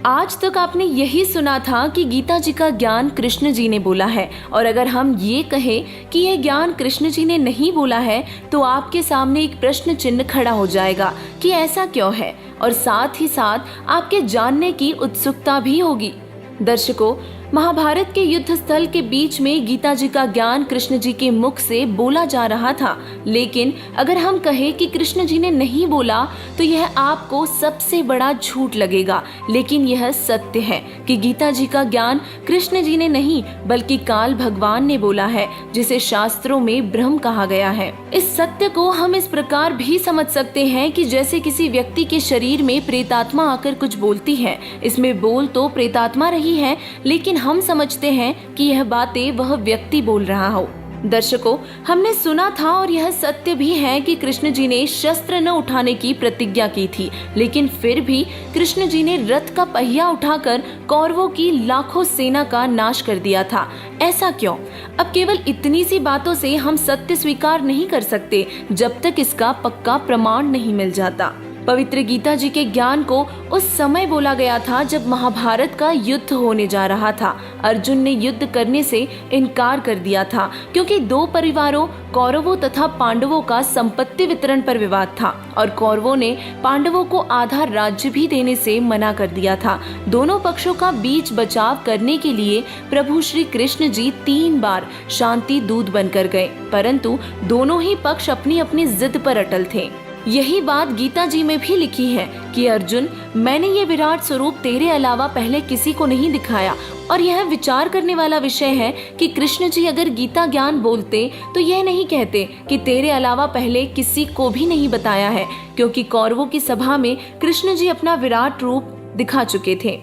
आज तक आपने यही सुना था कि गीता जी का ज्ञान कृष्ण जी ने बोला है, और अगर हम ये कहें कि यह ज्ञान कृष्ण जी ने नहीं बोला है तो आपके सामने एक प्रश्न चिन्ह खड़ा हो जाएगा कि ऐसा क्यों है, और साथ ही साथ आपके जानने की उत्सुकता भी होगी। दर्शकों, महाभारत के युद्ध स्थल के बीच में गीता जी का ज्ञान कृष्ण जी के मुख से बोला जा रहा था, लेकिन अगर हम कहें कि कृष्ण जी ने नहीं बोला तो यह आपको सबसे बड़ा झूठ लगेगा। लेकिन यह सत्य है कि गीता जी का ज्ञान कृष्ण जी ने नहीं बल्कि काल भगवान ने बोला है, जिसे शास्त्रों में ब्रह्म कहा गया है। इस सत्य को हम इस प्रकार भी समझ सकते हैं कि जैसे किसी व्यक्ति के शरीर में प्रेतात्मा आकर कुछ बोलती है, इसमें बोल तो प्रेतात्मा रही है, लेकिन हम समझते हैं कि यह बातें वह व्यक्ति बोल रहा हो। दर्शकों, हमने सुना था और यह सत्य भी है कि कृष्ण जी ने शस्त्र न उठाने की प्रतिज्ञा की थी, लेकिन फिर भी कृष्ण जी ने रथ का पहिया उठाकर कौरवों की लाखों सेना का नाश कर दिया था। ऐसा क्यों? अब केवल इतनी सी बातों से हम सत्य स्वीकार नहीं कर सकते जब तक इसका पक्का प्रमाण नहीं मिल जाता। पवित्र गीता जी के ज्ञान को उस समय बोला गया था जब महाभारत का युद्ध होने जा रहा था। अर्जुन ने युद्ध करने से इनकार कर दिया था क्योंकि दो परिवारों कौरवों तथा पांडवों का संपत्ति वितरण पर विवाद था, और कौरवों ने पांडवों को आधा राज्य भी देने से मना कर दिया था। दोनों पक्षों का बीच बचाव करने के लिए प्रभु श्री कृष्ण जी 3 बार शांति दूत बनकर गए, परंतु दोनों ही पक्ष अपनी अपनी जिद पर अटल थे। यही बात गीता जी में भी लिखी है कि अर्जुन, मैंने ये विराट स्वरूप तेरे अलावा पहले किसी को नहीं दिखाया। और यह विचार करने वाला विषय है कि कृष्ण जी अगर गीता ज्ञान बोलते तो यह नहीं कहते कि तेरे अलावा पहले किसी को भी नहीं बताया है, क्योंकि कौरवों की सभा में कृष्ण जी अपना विराट रूप दिखा चुके थे।